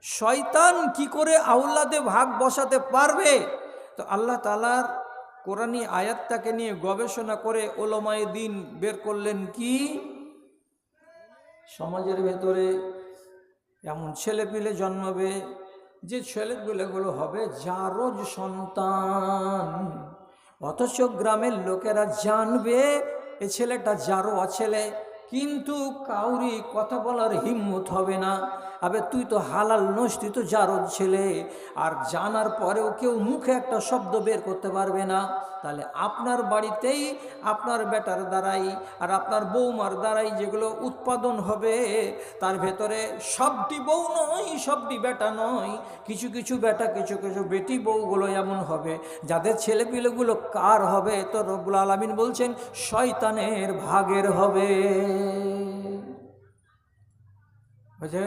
শয়তান কি করে আওলাদে ভাগ বসাতে পারবে? তো আল্লাহ তাআলার কোরআনী আয়াতটাকে নিয়ে গবেষণা করে ওলামায়ে দ্বীন বের করলেন কি, সমাজের ভেতরে এমন ছেলেপিলে জন্মাবে যে ছেলেপিলেগুলো হবে জারজ সন্তান, অথচ গ্রামের লোকেরা জানবে এ ছেলেটা জারোয়া ছেলে, কিন্তু কাউরি কথা বলার হিম্মত হবে না। আবে তুই তো হালাল নস, তুই তো জারজ ছেলে। আর জানার পরেও কেউ মুখে একটা শব্দ বের করতে পারবে না। তাহলে আপনার বাড়িতেই আপনার বেটার দ্বারাই আর আপনার বৌমার দ্বারাই যেগুলো উৎপাদন হবে, তার ভেতরে সবটি বউ নয়, সবটি বেটা নয়, কিছু কিছু বেটা কিছু কিছু বেটি বউগুলো এমন হবে যাদের ছেলেপিলেগুলো কার হবে? তো রব্বুল আলামিন বলছেন শয়তানের ভাগের হবে। বুঝে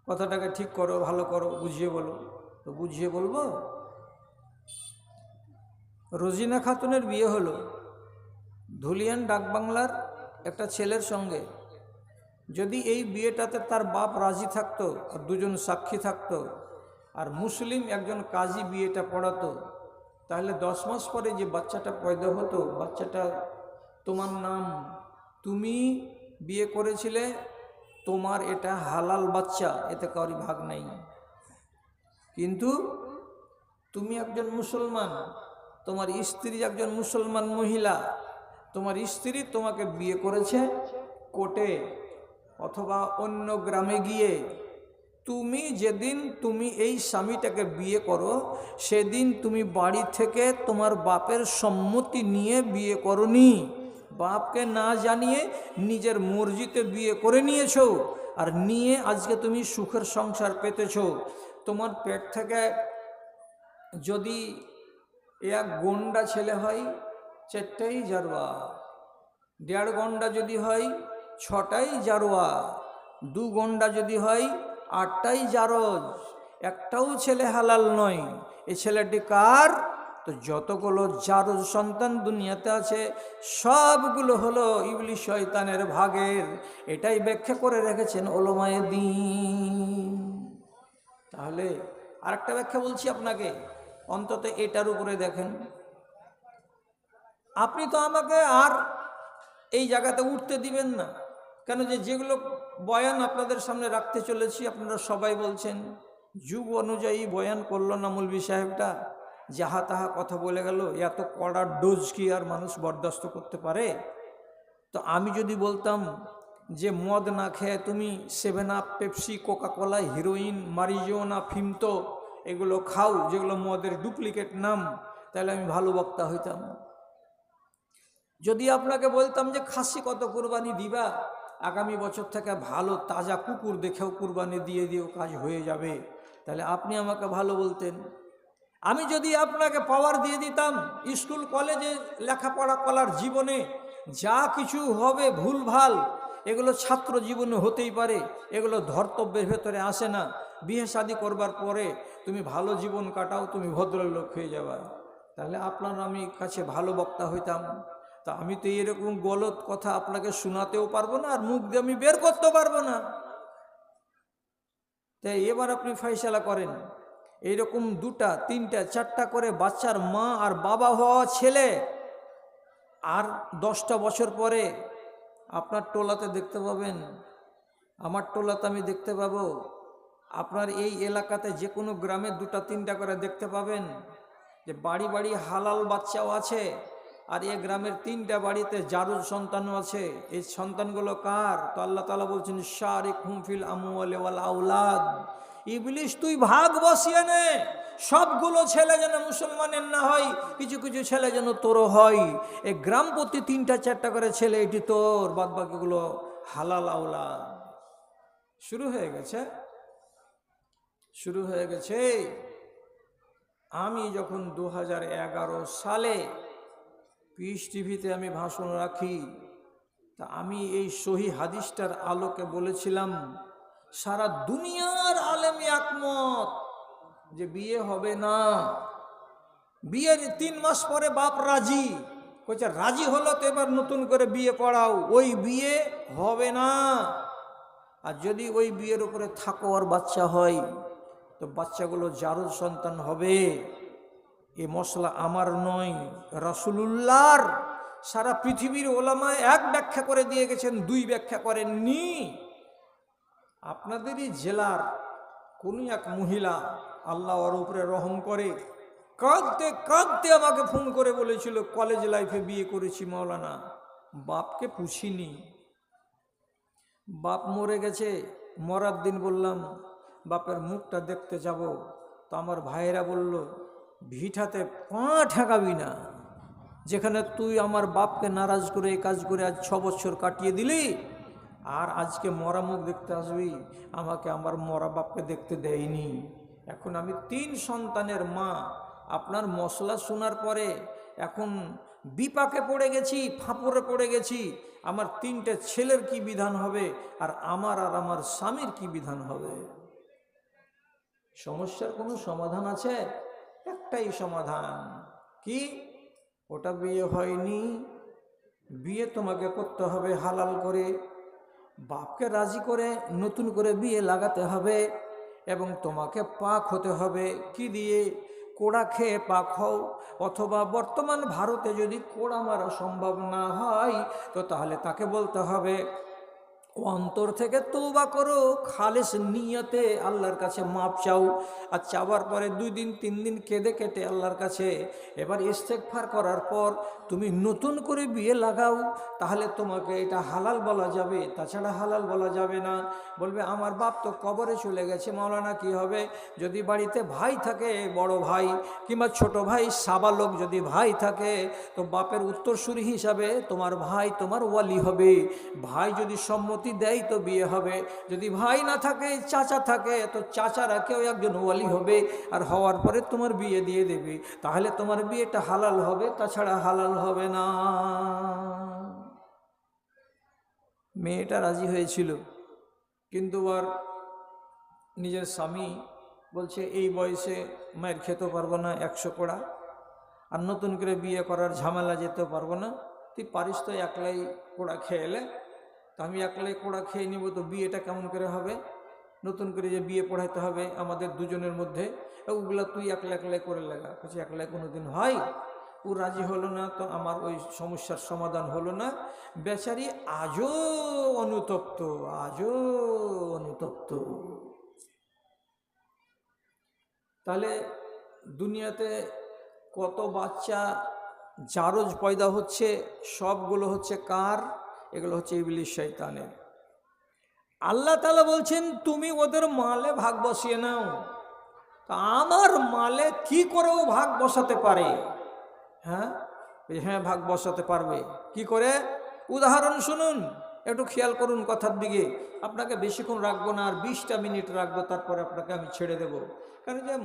কথাটাকে ঠিক করো, ভালো করো, বুঝিয়ে বলো। তো বুঝিয়ে বলবো, রোজিনা খাতুনের বিয়ে হলো ধুলিয়ান ডাকবাংলার একটা ছেলের সঙ্গে। যদি এই বিয়েটাতে তার বাপ রাজি থাকতো আর দুজন সাক্ষী থাকতো আর মুসলিম একজন কাজী বিয়েটা পড়াতো, তাহলে 10 মাস পরে যে বাচ্চাটা পয়দা হতো, বাচ্চাটা তোমার নাম, তুমি বিয়ে করেছিলে, তোমার এটা হালাল বাচ্চা, এতে কারোর ভাগ নাই। কিন্তু তুমি একজন মুসলমান, তোমার স্ত্রী একজন মুসলমান মহিলা, তোমার স্ত্রী তোমাকে বিয়ে করেছে কোর্টে অথবা অন্য গ্রামে গিয়ে। তুমি যেদিন তুমি এই স্বামীটাকে বিয়ে করো, সেদিন তুমি বাড়ি থেকে তোমার বাপের সম্মতি নিয়ে বিয়ে করনি, বাপকে না জানিয়ে নিজের মর্জিতে বিয়ে করে নিয়েছো। আর নিয়ে আজকে তুমি সুখের সংসার পেতেছো। তোমার পেট থেকে যদি এক গন্ডা ছেলে হয়, 4টাই জারোয়া, 1.5 গন্ডা যদি হয় 6টাই জারোয়া, 2 গন্ডা যদি হয় 8টাই জারজ, একটাও ছেলে হালাল নয়। এই ছেলেটি কার? তো যতগুলো জারজ সন্তান দুনিয়াতে আছে সবগুলো হলো ইবলিস শয়তানের ভাগের। এটাই ব্যাখ্যা করে রেখেছেন ওলামায়ে দ্বীন। তাহলে আরেকটা ব্যাখ্যা বলছি আপনাকে, অন্তত এটার উপরে দেখেন। আপনি তো আমাকে আর এই জায়গাতে উঠতে দিবেন না, কেন যে যেগুলো বয়ান আপনাদের সামনে রাখতে চলেছি আপনারা সবাই বলছেন যুগ অনুযায়ী বয়ান করলো না মৌলভী সাহেবটা, যাহা তাহা কথা বলে গেল, এত কড়া ডোজ কি আর মানুষ বরদাস্ত করতে পারে? তো আমি যদি বলতাম যে মদ না খেয়ে তুমি 7 up, Pepsi, Coca Cola, heroin, marijuana, ফিমতো এগুলো খাও, যেগুলো মদের ডুপ্লিকেট নাম, তাহলে আমি ভালো বক্তা হইতাম। যদি আপনাকে বলতাম যে খাসি কত কুরবানি দিবা, আগামী বছর থেকে ভালো তাজা কুকুর দেখেও কুরবানি দিয়ে দিও, কাজ হয়ে যাবে, তাহলে আপনি আমাকে ভালো বলতেন। আমি যদি আপনাকে পাওয়ার দিয়ে দিতাম স্কুল কলেজে লেখাপড়া করার জীবনে যা কিছু হবে ভুলভাল, এগুলো ছাত্র জীবনে হতেই পারে, এগুলো ধর্তব্যের ভেতরে আসে না, বিয়ে শাদী করবার পরে তুমি ভালো জীবন কাটাও, তুমি ভদ্রলোক হয়ে যাবা, তাহলে আপনার আমি কাছে ভালো বক্তা হইতাম। তা আমি তো এরকম গলত কথা আপনাকে শোনাতেও পারবো না, আর মুখ দিয়ে আমি বের করতে পারবো না। তাই এবার আপনি ফয়সালা করেন, এইরকম 2টা 3টা 4টা করে বাচ্চার মা আর বাবা হওয়া ছেলে আর 10টা বছর পরে আপনার টোলাতে দেখতে পাবেন, আমার টোলাতে আমি দেখতে পাবো, আপনার এই এলাকাতে যে কোনো গ্রামে 2টা 3টা করে দেখতে পাবেন যে বাড়ি বাড়ি হালাল বাচ্চাও আছে, আর এই গ্রামের 3টা বাড়িতে জারজ সন্তানও আছে। এই সন্তানগুলো কার? তো আল্লাহ তাআলা বলছেন শারিকহুম ফিল আমওয়ালি ওয়াল আওলাদ। ইবলিস তুই ভাগ বসিয়ে নে, সবগুলো ছেলে যেন মুসলমানের না হয়, কিছু কিছু ছেলে যেন তোরও হয়। এই গ্রাম প্রতি 3টা 4টা করে ছেলে, এটি তোর, বাদ বাকিগুলো হালাল আওলাদ। শুরু হয়ে গেছে, শুরু হয়ে গেছে। আমি যখন 2011 সালে পিস টিভিতে আমি ভাষণ রাখি, তা আমি এই সহি হাদিসটার আলোকে বলেছিলাম সারা দুনিয়ার আলেম একমত যে বিয়ে হবে না। বিয়ের 3 মাস পরে বাপ রাজি, কইছে রাজি হলো তো এবার নতুন করে বিয়ে পড়াও, ওই বিয়ে হবে না। আর যদি ওই বিয়ের উপরে থাকো আর বাচ্চা হয় তো বাচ্চাগুলো জারজ সন্তান হবে। এ মশলা আমার নয়, রাসূলুল্লাহর। সারা পৃথিবীর ওলামা এক ব্যাখ্যা করে দিয়ে গেছেন, দুই ব্যাখ্যা করেননি। আপনাদেরই জেলার কোন এক মহিলা, আল্লাহ ওর উপরে রহম করে, কাঁদতে কাঁদতে আমাকে ফোন করে বলেছিল কলেজ লাইফে বিয়ে করেছি মাওলানা, বাপকে পুছিনি, বাপ মরে গেছে। মরার দিন বললাম বাপের মুখটা দেখতে যাব, তো আমার ভাইয়েরা বলল ভিটাতে পা ঠেকাবি না, যেখানে তুই আমার বাপকে নারাজ করে এই কাজ করে আজ 6 বছর কাটিয়ে দিলি, আর আজকে মরা মুখ দেখতে আসবি। আমাকে আমার মরা বাপকে দেখতে দেয়নি। এখন আমি 3 সন্তানের মা, আপনার মশলা শোনার পরে এখন বিপাকে পড়ে গেছি, ফাঁপড়ে পড়ে গেছি। আমার 3টে ছেলের কি বিধান হবে, আর আমার স্বামীর কি বিধান হবে? সমস্যার কোনো সমাধান আছে? একটাই সমাধান, কি? ওটা বিয়ে হয়নি, বিয়ে তোমাকে করতে হবে হালাল করে, বাপকে রাজি করে নতুন করে বিয়ে লাগাতে হবে, এবং তোমাকে পাক হতে হবে। কি দিয়ে? কোড়া খেয়ে পাক হও, অথবা বর্তমান ভারতে যদি কোড়া মারা সম্ভব না হয় তো তাহলে তাকে বলতে হবে ও অন্তর থেকে তওবা করো, খালেস নিয়তে আল্লাহর কাছে মাপ চাও। আর চাওয়ার পরে 2 দিন 3 দিন কেঁদে কেটে আল্লাহর কাছে এবার ইস্তেগফার করার পর তুমি নতুন করে বিয়ে লাগাও, তাহলে তোমাকে এটা হালাল বলা যাবে, তাছাড়া হালাল বলা যাবে না। বলবে আমার বাপ তো কবরে চলে গেছে, মাওলানা কি হবে? যদি বাড়িতে ভাই থাকে, বড় ভাই কিংবা ছোট ভাই, সাবালক যদি ভাই থাকে, তো বাপের উত্তরসূরি হিসাবে তোমার ভাই তোমার ওয়ালি হবে। ভাই যদি সম্মতি দেয় তো বিয়ে হবে, যদি ভাই না থাকে, চাচা থাকে, তো চাচারা কেউ একজন ওয়ালি হবে, আর হওয়ার পরে তোমার বিয়ে দিয়ে দেবে। তাহলে তোমার বিয়েটা হালাল হবে, তাছাড়া হালাল হবে না। মেয়েটা রাজি হয়েছিল, কিন্তু আর নিজের স্বামী বলছে এই বয়সে মায়ের খেতে পারবো না 100 কোড়া, আর নতুন করে বিয়ে করার ঝামেলা যেতে পারবো না, তুই পারিস তো একলাই কোড়া খেয়ে এলে, তো আমি একলাই কোড়া খেয়ে নিব, তো বিয়েটা কেমন করে হবে? নতুন করে যে বিয়ে পড়াইতে হবে আমাদের দুজনের মধ্যে, ওগুলা তুই একলা একলাই করে লাগা। বলছি একলাই কোনো দিন হয়? ও রাজি হলো না, তো আমার ওই সমস্যার সমাধান হলো না। বেচারি আজও অনুতপ্ত, আজও অনুতপ্ত। তাহলে দুনিয়াতে কত বাচ্চা জারজ পয়দা হচ্ছে, সবগুলো হচ্ছে কার? এগুলো হচ্ছে ইবলিস শয়তানের। আল্লাহ তাআলা বলছেন তুমি ওদের মালে ভাগ বসিয়ে নাও। তা আমার মালে কি করে ও ভাগ বসাতে পারে? হ্যাঁ, হ্যাঁ ভাগ বসাতে পারবে। কি করে? উদাহরণ শুনুন, একটু খেয়াল করুন কথার দিকে। আপনাকে বেশিক্ষণ রাখবো না, আর 20টা মিনিট রাখবো, তারপরে আপনাকে আমি ছেড়ে দেব। কারণ যে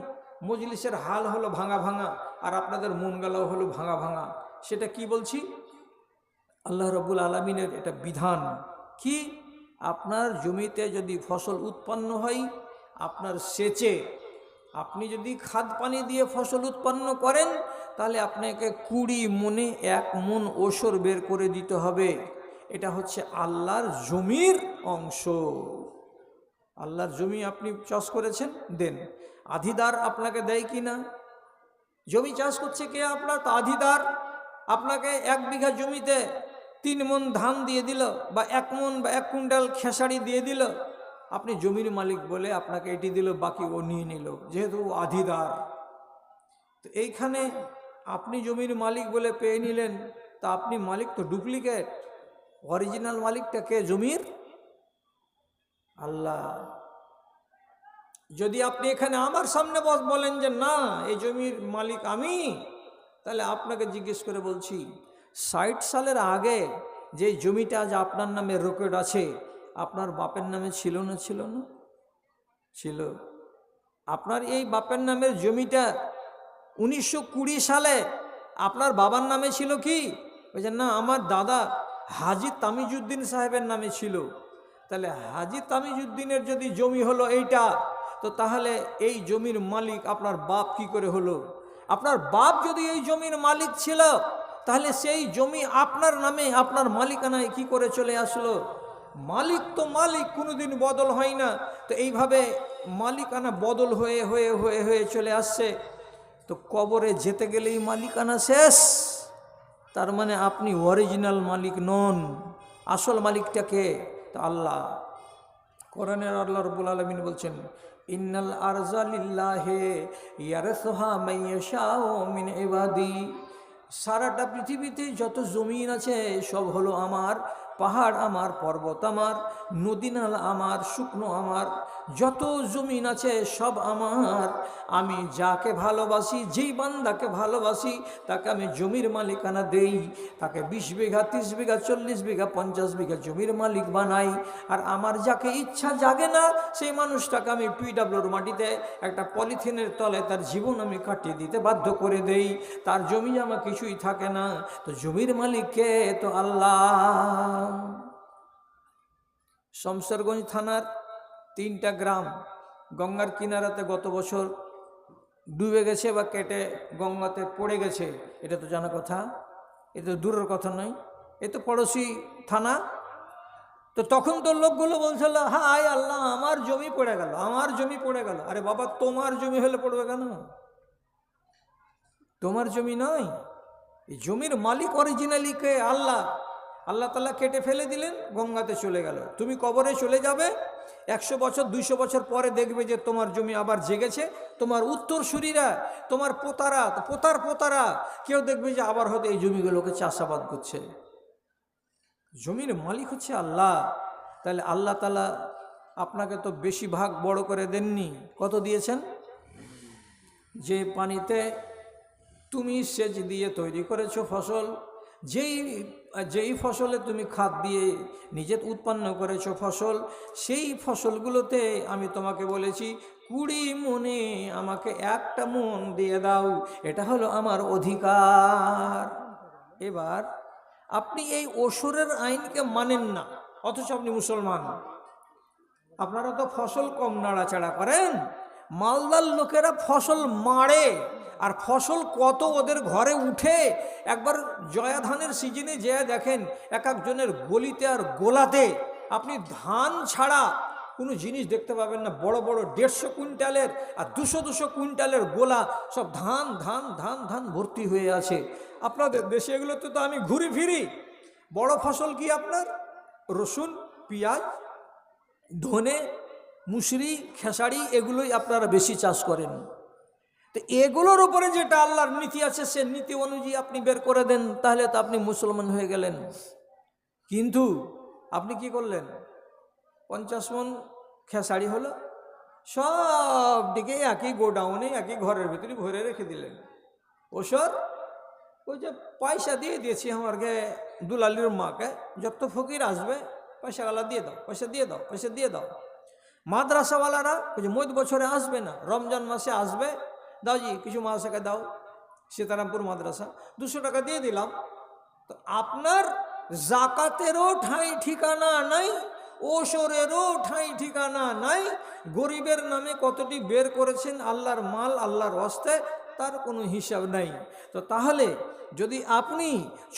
মজলিসের হাল হলো ভাঙা ভাঙা, আর আপনাদের মন গেলাও হলো ভাঙা ভাঙা। সেটা কি বলছি? আল্লাহ রাব্বুল আলামিনের এটা বিধান। কি? আপনার জমিতে যদি ফসল উৎপন্ন হয়, আপনার সেচে আপনি যদি খাদ পানি দিয়ে ফসল উৎপন্ন করেন, তাহলে আপনাকে 20 মণে 1 মণ ওসর বের করে দিতে হবে। এটা হচ্ছে আল্লাহর জমির অংশ। আল্লাহর জমি আপনি চাষ করেছেন, দেন। আধিদার আপনাকে দেয় কি না? জমি চাষ করছে কে? আপনার। তো আধিদার আপনাকে 1 বিঘা জমিতে 3 মণ ধান দিয়ে দিল, বা 1 মণ বা 1 কুইন্টাল খেসারি দিয়ে দিল, আপনি জমির মালিক বলে আপনাকে এটি দিল, বাকি ও নিয়ে নিল, যেহেতু আধিদার। তো এইখানে আপনি জমির মালিক বলে পেয়ে নিলেন, তা আপনি মালিক তো ডুপ্লিকেট। অরিজিনাল মালিকটা কে জমির? আল্লাহ। যদি আপনি এখানে আমার সামনে বলেন যে না এই জমির মালিক আমি, তাহলে আপনাকে জিজ্ঞেস করে বলছি 60 সালের আগে যে জমিটা আজ আপনার নামে রেকর্ড আছে, আপনার বাপের নামে ছিল না? ছিল না? ছিল। আপনার এই বাপের নামের জমিটা 1920 সালে আপনার বাবার নামে ছিল কি? বলছেন না আমার দাদা হাজী তামিজউদ্দিন সাহেবের নামে ছিল। তাহলে হাজী তামিজউদ্দিনের যদি জমি হলো এইটা, তো তাহলে এই জমির মালিক আপনার বাপ কি করে হলো? আপনার বাপ যদি এই জমির মালিক ছিল, তাহলে সেই জমি আপনার নামে, আপনার মালিকানায় কি করে চলে আসলো? মালিক তো মালিক, কোনোদিন বদল হয় না। তো এইভাবে মালিকানা বদল হয়ে হয়ে হয়ে হয়ে চলে আসছে। তো কবরে যেতে গেলেই মালিকানা শেষ। তার মানে আপনি অরিজিনাল মালিক নন। আসল মালিকটাকে তো আল্লাহ। কোরআনের আল্লাহ রাব্বুল আলামিন বলছেন, ইন্নাল আরজা লিল্লাহি ইয়ারসুহা মান ইয়াশাউ মিন ইবাদি। সারাটা পৃথিবীতে যত জমিন আছে সব হলো আমার। পাহাড় আমার, পর্বত আমার, নদী নালা আমার, শুকনো আমার, যত জমিন আছে সব আমার। আমি যাকে ভালোবাসি, যেই বান্দাকে ভালোবাসি, তাকে আমি জমির মালিকানা দেই। তাকে 20 বিঘা, 30 বিঘা, 40 বিঘা, 50 বিঘা জমির মালিক বানাই। আর আমার যাকে ইচ্ছা জাগে না, সেই মানুষটাকে আমি পিডাব্লিউর মাটিতে একটা পলিথিনের তলে তার জীবন আমি কাটিয়ে দিতে বাধ্য করে দেই। তার জমি জমা কিছুই থাকে না। তো জমির মালিক কে? তো আল্লাহ। শমশেরগঞ্জ থানার 3টা গ্রাম গঙ্গার কিনারাতে গত বছর ডুবে গেছে বা কেটে গঙ্গাতে পড়ে গেছে। এটা তো জানা কথা, এটা তো দূরের কথা নয়, এ তো পড়োশি থানা। তো তখন তো লোকগুলো বলছিল, হায় আল্লাহ, আমার জমি পড়ে গেল, আমার জমি পড়ে গেল। আরে বাবা, তোমার জমি হলে পড়বে কেন? তোমার জমি নয়, এই জমির মালিক অরিজিনালি কে? আল্লাহ। আল্লাহ তাআলা কেটে ফেলে দিলেন, গঙ্গাতে চলে গেল। তুমি কবরে চলে যাবে, 100 বছর 200 বছর পরে দেখবে যে তোমার জমি আবার জেগেছে। তোমার উত্তরসূরিরা, তোমার পোতারা, পোতার পোতারা, কেউ দেখবে যে আবার হয়তো এই জমিগুলোকে চাষাবাদ করছে। জমির মালিক হচ্ছে আল্লাহ। তাহলে আল্লাহ তাআলা আপনাকে তো বেশি ভাগ বড় করে দেননি। কত দিয়েছেন? যে পানিতে তুমি সেচ দিয়ে তৈরি করেছো ফসল, যেই ফসলে তুমি খাদ দিয়ে নিজে উৎপন্ন করেছো ফসল, সেই ফসলগুলোতে আমি তোমাকে বলেছি 20 মণে আমাকে 1টা মণ দিয়ে দাও, এটা হলো আমার অধিকার। এবার আপনি এই ওশরের আইনকে মানেন না, অথচ আপনি মুসলমান। আপনারা তো ফসল কম নাড়াচাড়া করেন, মালদার লোকেরা ফসল মারে। আর ফসল কত ওদের ঘরে উঠে, একবার জয়া ধানের সিজনে যেয়ে দেখেন এক একজনের গলিতে আর গোলাতে আপনি ধান ছাড়া কোনো জিনিস দেখতে পাবেন না। বড় বড় 150 কুইন্টালের আর 200 কুইন্টালের গোলা, সব ধান ধান ধান ধান ভর্তি হয়ে আছে। আপনাদের দেশে এগুলোতে তো আমি ঘুরি ফিরি। বড় ফসল কি আপনার? রসুন, পেঁয়াজ, ধনে, মুসরি, খেসারি, এগুলোই আপনারা বেশি চাষ করেন। তো এগুলোর উপরে যেটা আল্লাহর নীতি আছে, সে নীতি অনুযায়ী আপনি বের করে দেন, তাহলে তো আপনি মুসলমান হয়ে গেলেন। কিন্তু আপনি কি করলেন? 50 মণ খেসারি হলো, সব দিকে একই গোডাউনে, একই ঘরের ভিতরে ভরে রেখে দিলেন। ওসর ওই যে পয়সা দিয়ে দিয়েছি আমার গে দুলালির মাকে, যত ফকির আসবে পয়সাওয়ালা দিয়ে দাও, পয়সা দিয়ে দাও, পয়সা দিয়ে দাও। মাদ্রাসাওয়ালারা ওই যে মধ্য বছরে আসবে না, রমজান মাসে আসবে, দাও জি কিছু মাদ্রাসাকে দাও, সীতারামপুর মাদ্রাসা 200 টাকা দিয়ে দিলাম। তো আপনার জাকাতেরও ঠাঁই ঠিকানা নাই, ওশরেরও ঠাঁই ঠিকানা নাই। গরিবের নামে কতটি বের করেছেন আল্লাহর মাল, আল্লাহর হস্তে, তার কোনো হিসাব নাই। তো তাহলে যদি আপনি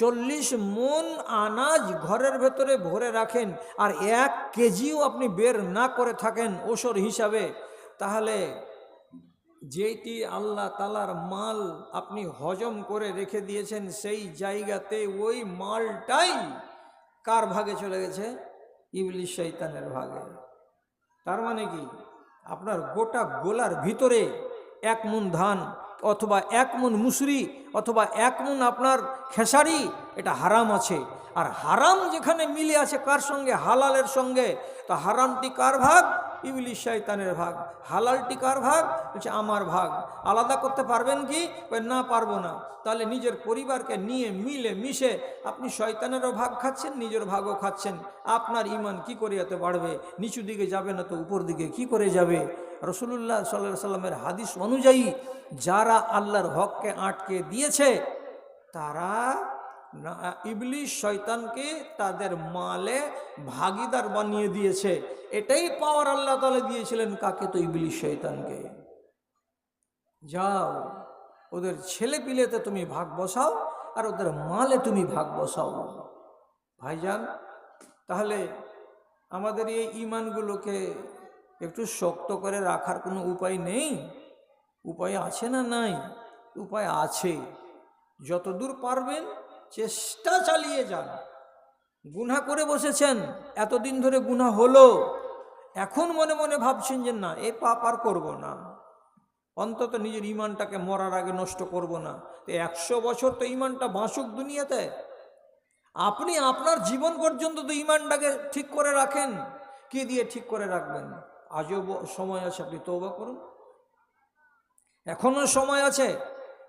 40 মণ আনাজ ঘরের ভেতরে ভরে রাখেন আর 1 কেজিও আপনি বের না করে থাকেন ওশর হিসাবে, তাহলে যেটি আল্লাহ তাআলার মাল আপনি হজম করে রেখে দিয়েছেন, সেই জায়গাতে ওই মালটাই কার ভাগে চলে গেছে? ইবলিস শয়তানের ভাগে। তার মানে কি? আপনার গোটা গোলার ভিতরে 1 মণ ধান অথবা 1 মণ মুসরি অথবা 1 মণ আপনার খেসারি, এটা হারাম আছে। আর হারাম যেখানে মিলে আছে কার সঙ্গে? হালালের সঙ্গে। তো হারামটি কার ভাগ? ইবলিস শয়তানের ভাগ। হালালটি কার ভাগ? বলছে আমার ভাগ। আলাদা করতে পারবেন কি? না, পারবো না। তাহলে নিজের পরিবারকে নিয়ে মিলে মিশে আপনি শয়তানেরও ভাগ খাচ্ছেন, নিজের ভাগও খাচ্ছেন। আপনার ঈমান কি করে এত বাড়বে? নিচু দিকে যাবে না তো উপর দিকে কি করে যাবে? রাসূলুল্লাহ সাল্লাল্লাহু আলাইহি সাল্লামের হাদিস অনুযায়ী যারা আল্লাহর হককে আটকে দিয়েছে, তারা ইবলিস শয়তানকে তাদের মালে ভাগীদার বানিয়ে দিয়েছে। এটাই পাওয়ার আল্লাহ তাআলা দিয়েছিলেন কাকে? তো ইবলিস শয়তানকে। যাও ওদের ছেলে পিলেতে তুমি ভাগ বসাও আর ওদের মালে তুমি ভাগ বসাও। ভাইজান, তাহলে আমাদের এই ইমানগুলোকে একটু শক্ত করে রাখার কোনো উপায় নেই? উপায় আছে না নাই? উপায় আছে। যতদূর পারবেন চেষ্টা চালিয়ে যান। গুনাহ করে বসেছেন, এতদিন ধরে গুনাহ হলো, এখন মনে মনে ভাবছেন যে না এই পাপ আর করবো না, অন্তত নিজের ইমানটাকে মরার আগে নষ্ট করব না। তো 100 বছর তো ইমানটা বাঁচুক দুনিয়াতে। আপনি আপনার জীবন পর্যন্ত তো ইমানটাকে ঠিক করে রাখেন, কি দিয়ে ঠিক করে রাখবেন? আজও সময় আছে, আপনি তওবা করুন, এখনো সময় আছে।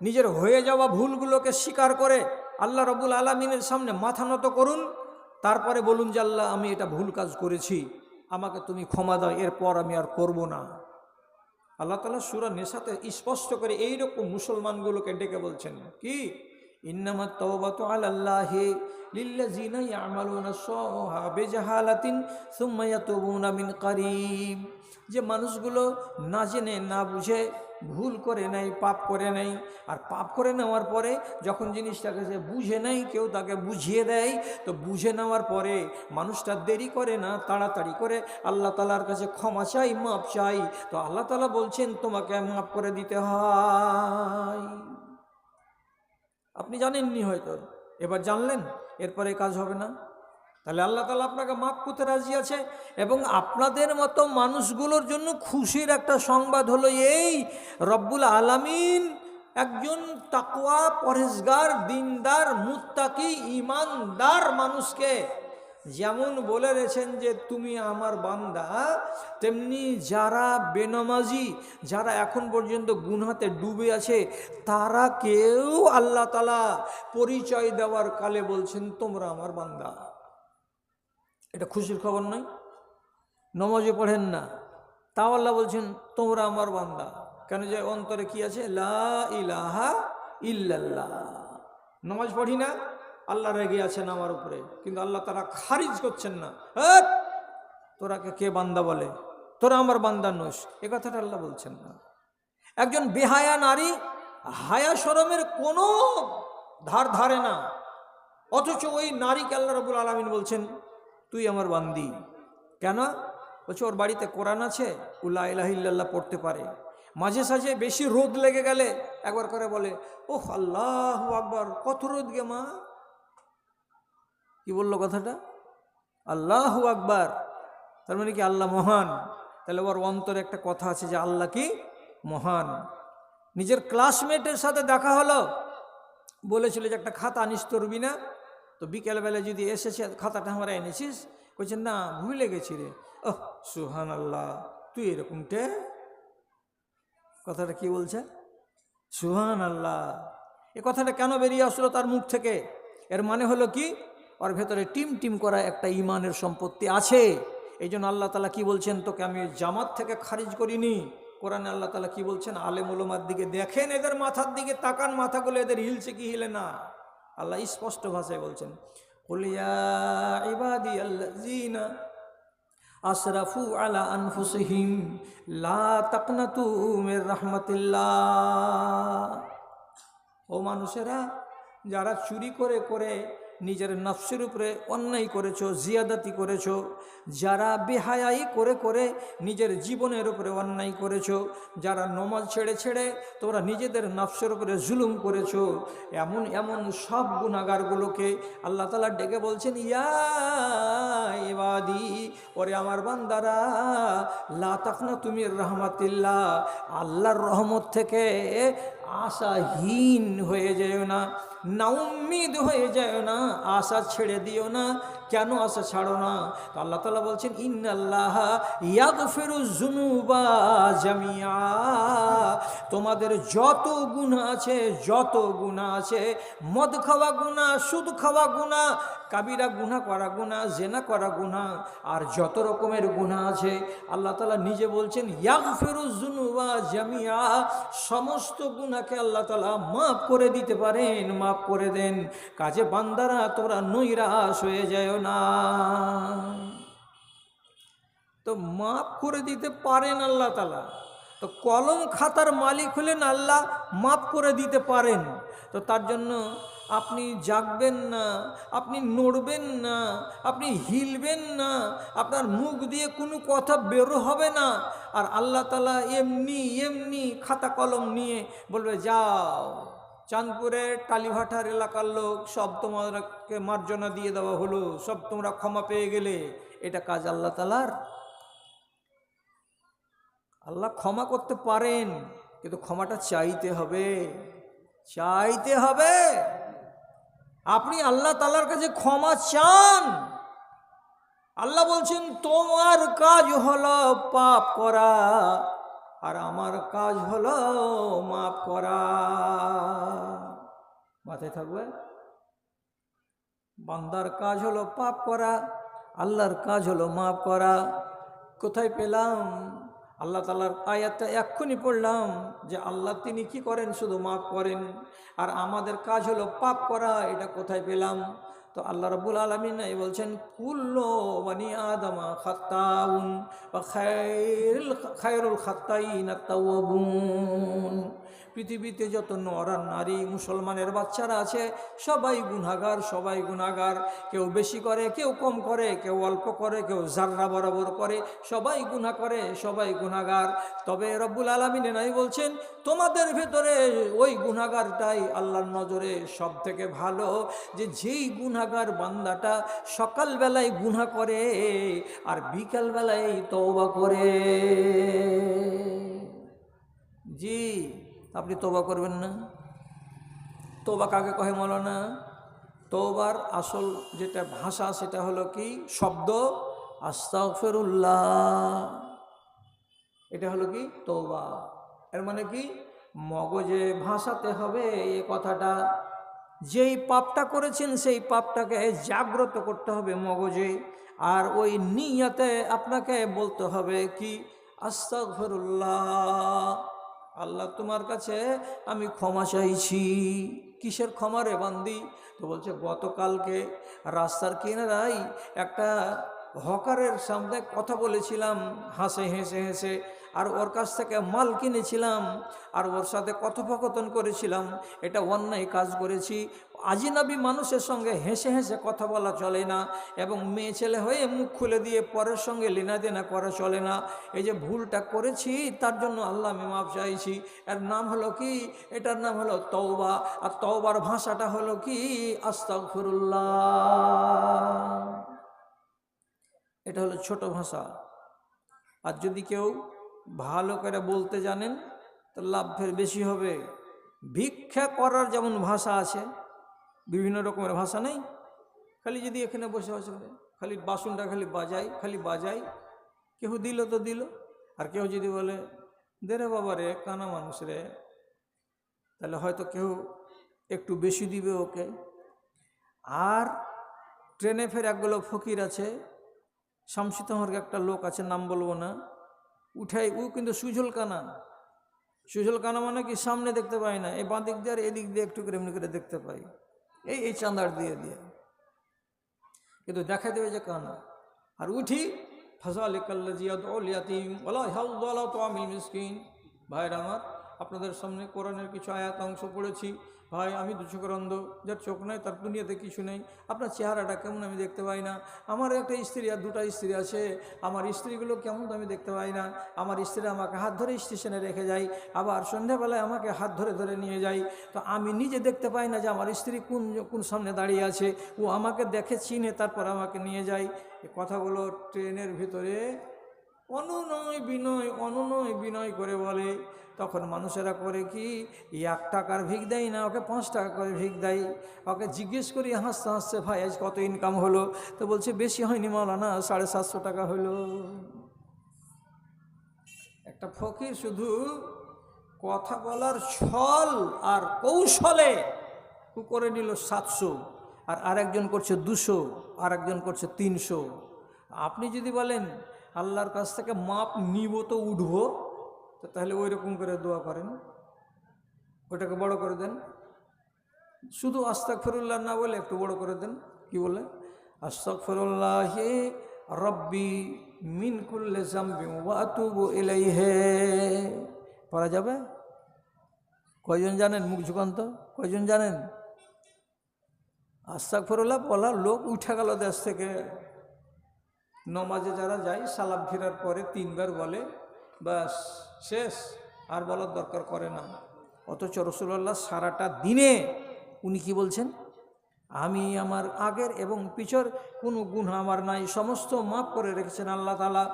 নিজের হয়ে যাওয়া ভুলগুলোকে স্বীকার করে আল্লাহ রাব্বুল আলামিনের সামনে মাথা নত করুন, তারপরে বলুন যে আল্লাহ আমি এটা ভুল কাজ করেছি, আমাকে তুমি ক্ষমা দাও, এরপর আমি আর করব না। আল্লাহ তাআলা সূরা নিসাতে স্পষ্ট করে এইরকম মুসলমানগুলোকে ডেকে বলছেন কি, ইন্নামাত তাওবাতু আলাল্লাহি লিল্লাযিনা ইয়ামালুনা সওহা বিজাহালাতিন সুম্মা ইয়াতুবুনা মিন কারীব। যে মানুষগুলো না জেনে না বুঝে ভুল করে নেয়, পাপ করে নেয়, আর পাপ করে নেওয়ার পরে যখন জিনিসটাকে সে বুঝে নেয়, কেউ তাকে বুঝিয়ে দেয়, তো বুঝে নেওয়ার পরে মানুষটা দেরি করে না, তাড়াতাড়ি করে আল্লাহ তাআলার কাছে ক্ষমা চাই, মাপ চাই, তো আল্লাহ তাআলা বলছেন তোমাকে মাপ করে দিতে হয়। আপনি জানেননি হয়তো, এবার জানলেন, এরপরে কাজ হবে না। তাহলে আল্লাহ তাআলা আপনাকে মাফ করতে রাজি আছে। এবং আপনাদের মতো মানুষগুলোর জন্য খুশির একটা সংবাদ হলো এই, রব্বুল আলামিন একজন তাকওয়া, পরহেজগার, দিনদার, মুত্তাকি, ঈমানদার মানুষকে যেমন বলে রেখেছেন যে তুমি আমার বান্দা, তেমনি যারা বেনামাজি, যারা এখন পর্যন্ত গুনাতে ডুবে আছে, তারা কেউ আল্লাহ তাআলা পরিচয় দেওয়ার কালে বলছেন তোমরা আমার বান্দা। এটা খুশির খবর নয়? নমাজে পড়েন না, তাও আল্লাহ বলছেন তোমরা আমার বান্দা। কেন? যে অন্তরে কি আছে? লা ইলাহা ইল্লাল্লাহ। নমাজ পড়ি না, আল্লাহ রেগে আছেন আমার উপরে, কিন্তু আল্লাহ তারা খারিজ করছেন না, তোরাকে কে বান্দা বলে, তোরা আমার বান্দা নোস, এ কথাটা আল্লাহ বলছেন না। একজন বেহায়া নারী হায়া শরমের কোনো ধার ধারে না, অথচ ওই নারীকে আল্লাহ রাব্বুল আলামিন বলছেন তুই আমার বান্দি। কেন? বলছে ওর বাড়িতে কোরআন আছে, ও লা ইলাহা ইল্লাল্লাহ পড়তে পারে, মাঝে সাঝে বেশি রোদ লেগে গেলে একবার করে বলে ওহ আল্লাহু আকবার। কত রোদ গে মা? কি বললো কথাটা? আল্লাহু আকবার। তার মানে কি আল্লাহ মহান। তাহলে ওর অন্তরে একটা কথা আছে যে আল্লাহ কি মহান। নিজের ক্লাসমেটের সাথে দেখা হলো, বলেছিল যে একটা খাতা আনিস তো রুবিনা, তো বিকেলবেলা যদি এসেছে খাতাটা আমরা এনেছিস, বলছেন না ভুলে গেছি রে। ওহ সুবহানাল্লাহ, তুই এরকমটে, কথাটা কি বলছে? সুবহানাল্লাহ। এ কথাটা কেন বেরিয়ে আসলো তার মুখ থেকে? এর মানে হলো কি, ওর ভেতরে টিম টিম করা একটা ইমানের সম্পত্তি আছে। এই জন্য আল্লাহ তাআলা কি বলছেন, তোকে আমি জামাত থেকে খারিজ করিনি। কোরআনে আল্লাহ তাআলা কি বলছেন, আলেম ওলামার দিকে দেখেন, এদের মাথার দিকে তাকান, মাথাগুলো এদের হিলছে কি হিলে না। আল্লাহ স্পষ্ট ভাষায় বলছেন, কুল ইয়া ইবাদিয়াল্লাযীনা আসরাফু আলা আনফুসিহিম লা তাকনাতু মির রাহমাতিল্লাহ। ও মানুষেরা, যারা চুরি করে করে নিজের নফসের উপরে অন্যায় করেছো, জিয়াদাতি করেছো, যারা বেহায়াই করে করে নিজের জীবনের উপরে অন্যায় করেছো, যারা নমাজ ছেড়ে ছেড়ে তোমরা নিজেদের নফসের উপরে জুলুম করেছো, এমন এমন সব গুনাহগারগুলোকে আল্লাহ তাআলা ডেকে বলছেন ইয়া ইবাদি, ওরে আমার বান্দারা, লা তাকনাতু মির রাহমাতিল্লাহ, আল্লাহর রহমত থেকে আশাহীন হয়ে যেও না, নাউম্মিদ হয়ে যায় না, আশা ছেড়ে দিও না। কেন আশা ছাড়ো না? তো আল্লাহ তাআলা বলছেন ইন্নাল্লাহা ইয়াগফিরুয যুনুবা জামিআ, তোমাদের যত গুনাহ আছে, যত গুনাহ আছে, মদ খাওয়া গুনাহ, সুদ খাওয়া গুনাহ, কাবিরা গুনাহ করা গুনাহ, জেনা করা গুনাহ, আর যত রকমের গুনাহ আছে, আল্লাহ তাআলা নিজে বলছেন ইয়াগফিরুয যুনুবা জামিআ, সমস্ত গুনাহকে আল্লাহ তাআলা মাফ করে দিতে পারেন, মাফ করে দেন। কাজে বান্দারা তোমরা নৈরাশ হয়ে যায় না। তো মাফ করে দিতে পারেন আল্লাহ তাআলা। তো কলম খাতার মালিক হলেন আল্লাহ, মাফ করে দিতে পারেন। তো তার জন্য আপনি জাগবেন না, আপনি নড়বেন না, আপনি হিলবেন না, আপনার মুখ দিয়ে কোনো কথা বেরো হবে না। আর আল্লাহ তাআলা এমনি এমনি খাতা কলম নিয়ে বলবে, যাও চাঁদপুরের টালিভাটার এলাকার লোক, সব তোমাদেরকে মার্জনা দিয়ে দেওয়া হলো, সব তোমরা ক্ষমা পেয়ে গেলে। এটা কাজ আল্লাহ তাআলার? আল্লাহ ক্ষমা করতে পারেন, কিন্তু ক্ষমাটা চাইতে হবে, চাইতে হবে। আপনি আল্লাহ তাআলার কাছে ক্ষমা চান। আল্লাহ বলছেন তোমার কাজ হলো পাপ করা, আর আমার কাজ হলো মাফ করা। মাথায় থাকবে, বান্দার কাজ হলো পাপ করা, আল্লাহর কাজ হলো মাফ করা। কোথায় পেলাম? আল্লাহ তাআলার আয়াতটা এক্ষুনি পড়লাম যে আল্লাহ তিনি কি করেন? শুধু মাফ করেন, আর আমাদের কাজ হলো পাপ করা। এটা কোথায় পেলাম? তো আল্লাহ রাব্বুল আলামিন বলছেন, কুল্লু বনি আদমা খাত্তাউন ওয়া খায়রুল খাত্তাইনা তাওয়াবুন। পৃথিবীতে যত নর আর নারী মুসলমানের বাচ্চারা আছে সবাই গুনাহগার, সবাই গুনাহগার। কেউ বেশি করে, কেউ কম করে, কেউ অল্প করে, কেউ জাররা বরাবর করে, সবাই গুনাহ করে, সবাই গুনাহগার। তবে রব্বুল আলামিন বলছেন তোমাদের ভেতরে ওই গুনাহগারটাই আল্লাহর নজরে সব থেকে ভালো, যে যেই গুনাহগার বান্দাটা সকালবেলায় গুনাহ করে আর বিকালবেলায় তওবা করে। জি, আপনি তওবা করবেন না? তওবা কাকে কহে মাওলানা? তওবার আসল যেটা ভাষা সেটা হলো কি শব্দ, আস্তাগফিরুল্লাহ। এটা হলো কি তওবা। এর মানে কি মগজে ভাষাতে হবে এই কথাটা। যেই পাপটা করেছেন সেই পাপটাকে জাগ্রত করতে হবে মগজে, আর ওই নিয়তে আপনাকে বলতে হবে কি আস্তাগফিরুল্লাহ, আল্লাহ তোমার কাছে আমি ক্ষমা চাইছি। কিসের ক্ষমা রে বান্দি? তো বলছে গতকালকে রাস্তার কিনারায় একটা হকারের সামনে কথা বলেছিলাম হাসে হেসে হেসে, আর ওর কাছ থেকে মাল কিনেছিলাম, আর ওর সাথে কথোপকথন করেছিলাম। এটা অন্যায় কাজ করেছি। আজনবী মানুষের সঙ্গে হেসে হেসে কথা বলা চলে না, এবং মেয়ে ছেলে হয়ে মুখ খুলে দিয়ে পরের সঙ্গে লেনাদেনা করা চলে না। এই যে ভুলটা করেছি তার জন্য আল্লাহ আমি মাফ চাইছি। এর নাম হলো কি? এটার নাম হলো তওবা। আর তওবার ভাষাটা হলো কি আস্তাগফিরুল্লাহ। এটা হলো ছোট ভাষা। আর যদি কেউ ভালো করে বলতে জানেন তো লাভ ফের বেশি হবে। ভিক্ষা করার যেমন ভাষা আছে, বিভিন্ন রকমের ভাষা নেই? খালি যদি এখানে বসে বসে খালি বাসনটা খালি বাজাই, কেউ দিল তো দিল। আর কেউ যদি বলে দে রে বাবা রে, কানা মানুষ রে, তাহলে হয়তো কেউ একটু বেশি দিবে ওকে। আর ট্রেনে ফের একগুলো ফকির আছে, শামসিতমর্গে একটা লোক আছে, নাম বলবো না, উঠাই ও কিন্তু সুজল কানা। সুজল কানা মানে কি সামনে দেখতে পাই না, এই বাঁ দিক দিয়ে আর এদিক দিয়ে একটু করে এমনি করে দেখতে পাই, এই চাঁদার দিয়ে দিয়ে, কিন্তু দেখা দেবে যে কানা। আর উঠি ভাইয়ের আমার, আপনাদের সামনে কোরআনের কিছু আয়াত অংশ পড়েছি। ভাই আমি দুচোখের অন্ধ, যার চোখ নাই তার দুনিয়াতে কিছু নেই। আপনার চেহারাটা কেমন আমি দেখতে পাই না। আমার একটা স্ত্রী আর দুটা স্ত্রী আছে, আমার স্ত্রীগুলো কেমন আমি দেখতে পাই না। আমার স্ত্রী আমাকে হাত ধরে স্টেশনে রেখে যায়, আবার সন্ধ্যাবেলায় আমাকে হাত ধরে ধরে নিয়ে যায়। তো আমি নিজে দেখতে পাই না যে আমার স্ত্রী কোন সামনে দাঁড়িয়ে আছে। ও আমাকে দেখে চিনে তারপর আমাকে নিয়ে যায়। এই কথাগুলো ট্রেনের ভিতরে অনুনয় বিনয় করে বলে। তখন মানুষেরা করে কি, 1 টাকার ভিক দেয় না, ওকে 5 টাকা করে ভিক দেয়। ওকে জিজ্ঞেস করি হাসতে হাসতে, ভাই আজ কত ইনকাম হলো? তো বলছে বেশি হয়নি মাওলানা, 750 টাকা হলো। একটা ফকির শুধু কথা বলার ছল আর কৌশলে করে নিল 700, আর আরেকজন করছে 200, আর একজন করছে 300। আপনি যদি বলেন আল্লাহর কাছ থেকে মাপ নিব তো উঠবো, তো তাহলে ওই রকম করে দোয়া করেন, ওইটাকে বড় করে দেন। শুধু আস্তাগফিরুল্লাহ না বলে একটু বড় করে দেন। কি বলে? আস্তাগফিরুল্লাহ রব্বি মিন কুল্লি যামবিন ওয়া আতুবু ইলাইহি। পড়া যাবে? কয়জন জানেন? মুখ ঝুকান তো, কয়জন জানেন? আস্তাগফিরুল্লাহ বলা লোক উঠে গেল দেশ থেকে। নমাজে যারা যায় সালাম ফেরার পরে 3 বার বলে, বাস শেষ, আর বলার দরকার করে না। অথচ রাসূলুল্লাহ সারাটা দিনে উনি কি বলছেন, আমি আমার আগের এবং পিছর কোনো গুনাহ আমার নাই, সমস্ত মাফ করে রেখেছেন আল্লাহ তাআলা।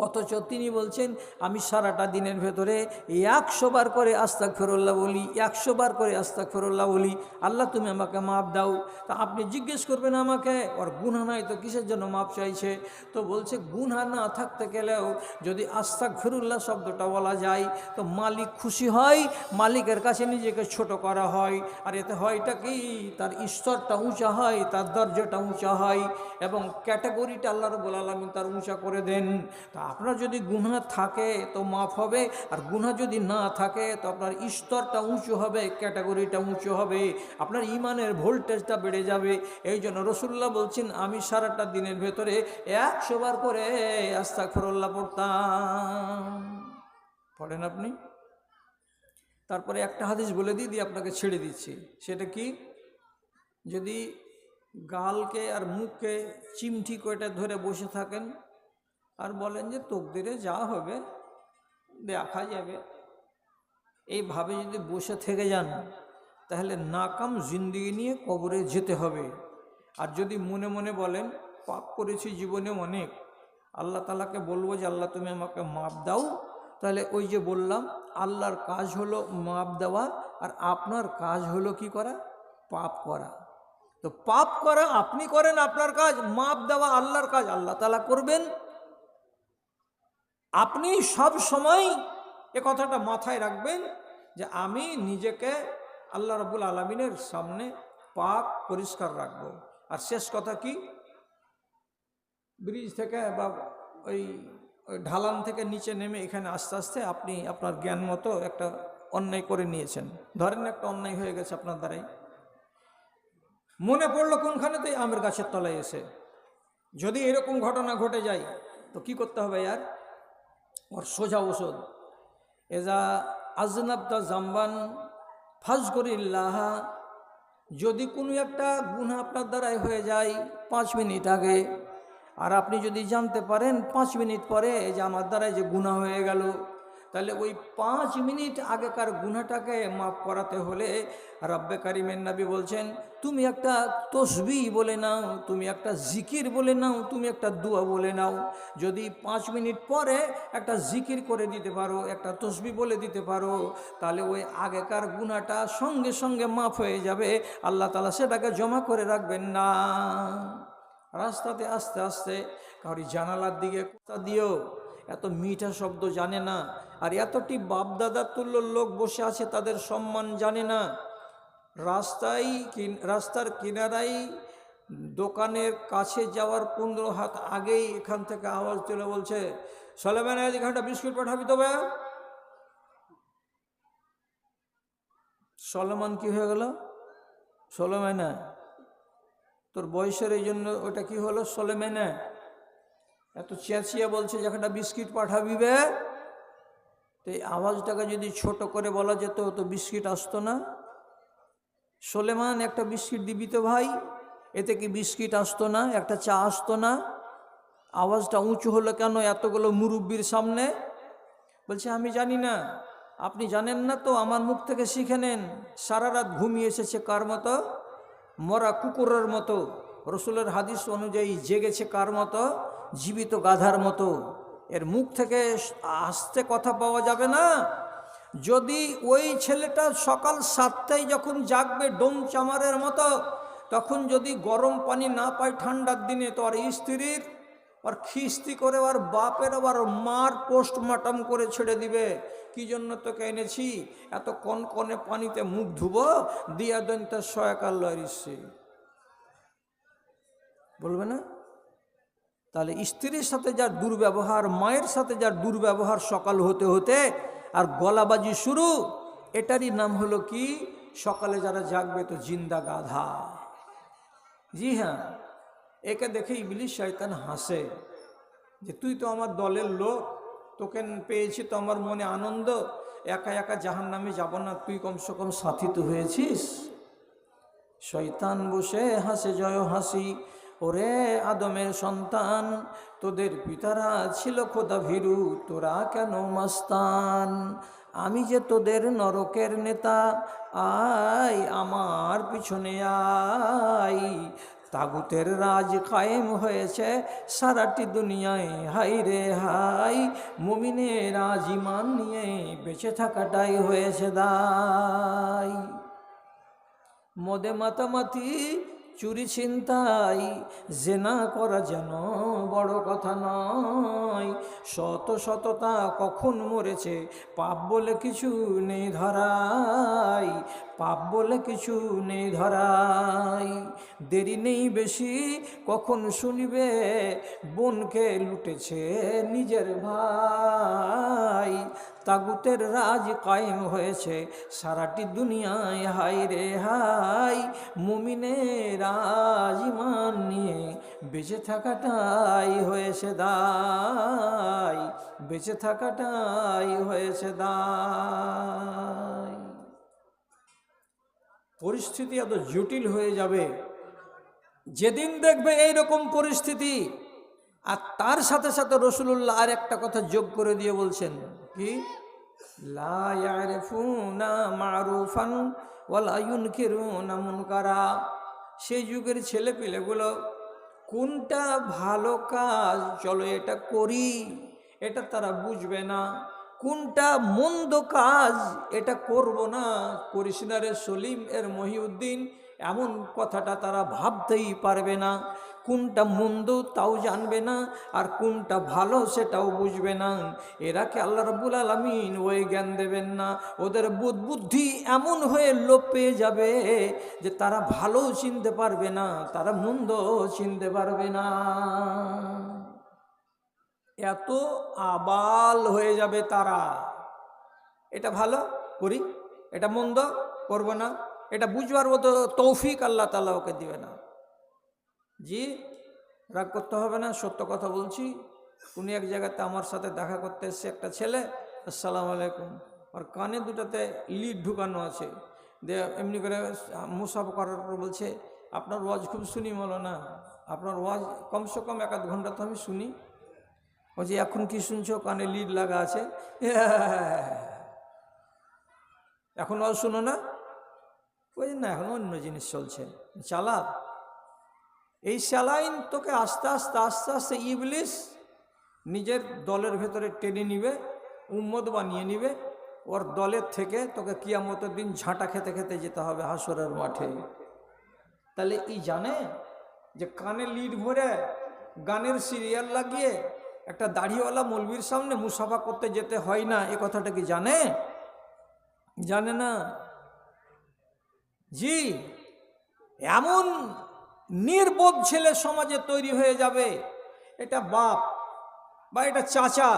অথচ তিনি বলছেন আমি সারাটা দিনের ভেতরে 100 বার করে আস্তাগফিরুল্লাহ বলি, 100 বার করে আস্তাগফিরুল্লাহ বলি, আল্লাহ তুমি আমাকে মাপ দাও। তা আপনি জিজ্ঞেস করবেন আমাকে, ওর গুনাহ নাই তো কিসের জন্য মাপ চাইছে? তো বলছে গুনাহ না থাকতে গেলেও যদি আস্তাগফিরুল্লাহ শব্দটা বলা যায় তো মালিক খুশি হয়, মালিকের কাছে নিজেকে ছোট করা হয়। আর এতে হয়টা কি, তার স্তরটা উঁচা হয়, তার দরজাটা উঁচা হয় এবং ক্যাটাগরিটা আল্লাহ রাব্বুল আলামিন তার উঁচা করে দেন। আপনার যদি গুনাহ থাকে তো মাফ হবে, আর গুনাহ যদি না থাকে তো আপনার স্তরটা উঁচু হবে, ক্যাটাগরিটা উঁচু হবে, আপনার ইমানের ভোল্টেজটা বেড়ে যাবে। এই জন্য রাসূলুল্লাহ বলছেন আমি সারাটা দিনের ভেতরে 100 বার করে আস্তাগফিরুল্লাহ পড়তাম। পড়েন আপনি? তারপরে একটা হাদিস বলে দিয়ে আপনাকে ছেড়ে দিচ্ছি। সেটা কি, যদি গালকে আর মুখকে চিমটি কয়টা ধরে বসে থাকেন আর বলেন যে তকদিরে যা হবে দেখা যাবে, এইভাবে যদি বসে থেকে যান তাহলে নাকাম জিন্দেগি নিয়ে কবরে যেতে হবে। আর যদি মনে মনে বলেন পাপ করেছি জীবনে অনেক, আল্লাহ তাআলাকে বলবো যে আল্লাহ তুমি আমাকে মাপ দাও, তাহলে ওই যে বললাম আল্লাহর কাজ হলো মাপ দেওয়া, আর আপনার কাজ হলো কি করা, পাপ করা। তো পাপ করা আপনি করেন, আপনার কাজ, মাপ দেওয়া আল্লাহর কাজ, আল্লাহ তাআলা করবেন। আপনি সব সময় এ কথাটা মাথায় রাখবেন যে আমি নিজেকে আল্লাহ রাব্বুল আলামিনের সামনে পাক পরিষ্কার রাখবো। আর শেষ কথা কি, ব্রিজ থেকে বা ওই ঢালান থেকে নিচে নেমে এখানে আস্তে আস্তে আপনি আপনার জ্ঞান মতো একটা অন্যায় করে নিয়েছেন, ধরেন একটা অন্যায় হয়ে গেছে আপনার দ্বারাই, মনে পড়লো কোনখানেতেই আমের গাছের তলায় এসে, যদি এরকম ঘটনা ঘটে যায় তো কি করতে হবে? আর ওর সোজা ওষুধ, এজা আজনাবতা জাম্বান ফাজকুরিল্লাহ, যদি কোনো একটা গুনাহ আপনার দ্বারাই হয়ে যায় 5 মিনিট আগে, আর আপনি যদি জানতে পারেন 5 মিনিট পরে যে আমার দ্বারাই যে গুনাহ হয়ে গেল, তাহলে ওই 5 মিনিট আগেকার গুনাহটাকে মাফ করাতে হলে রব্বে কারিমের নবী বলছেন তুমি একটা তসবিহ বলে নাও, তুমি একটা জিকির বলে নাও, তুমি একটা দোয়া বলে নাও। যদি 5 মিনিট পরে একটা জিকির করে দিতে পারো, একটা তসবিহ বলে দিতে পারো, তাহলে ওই আগেকার গুনাহটা সঙ্গে সঙ্গে মাফ হয়ে যাবে। আল্লাহ তাআলা সেটাকে জমা করে রাখবেন না। রাস্তাতে আস্তে আস্তে কাউরি জানালার দিকে কথা দিও, এত মিঠা শব্দ জানে না, আর এতটি বাপদাদার তুল্য লোক বসে আছে তাদের সম্মান জানে না। রাস্তার কিনারায় দোকানের কাছে যাওয়ার 15 হাত আগেই এখান থেকে আওয়াজ তুলে বলছে সলেমান আজ এখানটা বিস্কুট পাঠাবি তো ভাই। সলমান কি হয়ে গেল? সলেমানা, তোর বয়সের এই জন্য ওটা কি হলো সলেমানা, এত চেঁচিয়ে বলছে যেখানটা বিস্কিট পাঠাবি বে। তো এই আওয়াজটাকে যদি ছোট করে বলা যেত তো বিস্কিট আসতো না। সলেমান একটা বিস্কিট দিবি তো ভাই, এতে কি বিস্কিট আসতো না, একটা চা আসতো না? আওয়াজটা উঁচু হলো কেন এতগুলো মুরব্বির সামনে? বলছে আমি জানি না। আপনি জানেন না তো আমার মুখ থেকে শিখে নেন। সারা রাত ঘুমিয়ে এসেছে কার মতো? মরা কুকুরের মতো। রসুলের হাদিস অনুযায়ী জেগেছে কার মতো? জীবিত গাধার মতো। এর মুখ থেকে আস্তে কথা পাওয়া যাবে না। যদি ওই ছেলেটা সকাল 7টায় যখন জাগবে ডোম চামারের মতো, তখন যদি গরম পানি না পায় ঠান্ডার দিনে, তো আর স্ত্রীর আর খিস্তি করে আর বাপের আবার মার পোস্টমর্টম করে ছেড়ে দিবে। কি জন্য তোকে এনেছি? এত কনকনে পানিতে মুখ ধুবো, দিয়া দেন তার সয়াকাল্লার ইচ্ছে বলবে না? তাহলে স্ত্রীর সাথে যার দুর্ব্যবহার, মায়ের সাথে যার দুর্ব্যবহার সকাল হতে হতে আর গলাবাজি শুরু, এটারই নাম হলো কি? সকালে যারা জাগবে তো জিন্দা গাধা। জি হ্যাঁ, একে দেখে ইবলিশ শয়তান হাসে যে তুই তো আমার দলের লোক, তোকে পেয়েছি তো আমার মনে আনন্দ, একা একা জাহান্নামে যাব না, তুই কমসে কম সাথী তো হয়েছিস। শয়তান বসে হাসে জয় হাসি, ওরে আদমের সন্তান, তোদের পিতারা ছিল খোদা ভীরু, তোরা কেন মাস্তান? আমি যে তোদের নরকের নেতা, আয় আমার পিছনে আয়। তাগুতের রাজ কায়েম হয়েছে সারাটি দুনিয়ায়, হাই রে হাই। মুমিনের আজ ঈমান নিয়ে বেঁচে থাকাটাই হয়েছে দায়। মদে মাতামাতি, চুরি ছিনতাই, জেনা করা যেন বড় কথা নয়। শত শততা কখন মরেছে, পাপ বলে কিছু নেই ধরাই, পাপ বলে কিছু নেই ধরাই। দেরি নেই বেশি, কখন শুনিবে বোনকে লুটেছে নিজের ভাই। তাগুতের রাজ কায়েম হয়েছে সারাটি দুনিয়ায়, হাই রে হাই। মুমিনের আজ ঈমান নিয়ে বেঁচে থাকাটাই হয়েছে দায়, বেঁচে থাকাটাই হয়েছে দায়। পরিস্থিতি এত জটিল হয়ে যাবে, যেদিন দেখবে এইরকম পরিস্থিতি। আর তার সাথে সাথে রাসূলুল্লাহ আর একটা কথা যোগ করে দিয়ে বলছেন কি, লা ইয়ারিফুনা মারুফান ওয়ালা ইউনকিরুনা মুনকারা। সেই যুগের ছেলেপিলেগুলো কোনটা ভালো কাজ, চলো এটা করি, এটা তারা বুঝবে না। কোনটা মন্দ কাজ, এটা করব না, করিস না রে সলিম এর মহিউদ্দিন, এমন কথাটা তারা ভাবতেই পারবে না। কোনটা মন্দ তাও জানবে না, আর কোনটা ভালো সেটাও বুঝবে না। এরাকে আল্লাহ রাব্বুল আলামিন ওই জ্ঞান দেবেন না। ওদের বুদ্ধি এমন হয়ে লোপ পেয়ে যাবে যে তারা ভালো চিনতে পারবে না, তারা মন্দ চিনতে পারবে না। এত আবাল হয়ে যাবে তারা। এটা ভালো করি, এটা মন্দ করব না, এটা বুঝবার মতো তৌফিক আল্লাহ তাআলা ওকে দিবে না। জি, রাগ করতে হবে না, সত্য কথা বলছি। উনি এক জায়গাতে আমার সাথে দেখা করতে এসছে একটা ছেলে, আসসালামু আলাইকুম, আর কানে দুটাতে লিড ঢুকানো আছে। দিয়ে এমনি করে মুসাফ করার পর বলছে, আপনার ওয়াজ খুব শুনি মৌলানা, আপনার ওয়াজ কমসে কম 1-8 ঘন্টা তো আমি শুনি। বলছি এখন কি শুনছো, কানে লিড লাগা আছে, এখন ওয়াজ শুনো না? ওই না, এখন অন্য জিনিস চলছে, চালা। এই স্যালাইন তোকে আস্তে আস্তে আস্তে আস্তে ইবলিস নিজের দলের ভেতরে টেনে নিবে, উম্মত বানিয়ে নিবে। ওর দলের থেকে তোকে কিয়ামতের দিন ঝাঁটা খেতে খেতে যেতে হবে হাসরের মাঠে। তাহলে এই জানে যে কানে লিড ভরে গানের সিরিয়াল লাগিয়ে একটা দাড়িওয়ালা মৌলবীর সামনে মুসাফা করতে যেতে হয় না, এ কথাটা কি জানে? জানে না। জি, এমন নির্বোধ ছেলে সমাজে তৈরি হয়ে যাবে। এটা বাপ বা এটা চাচা,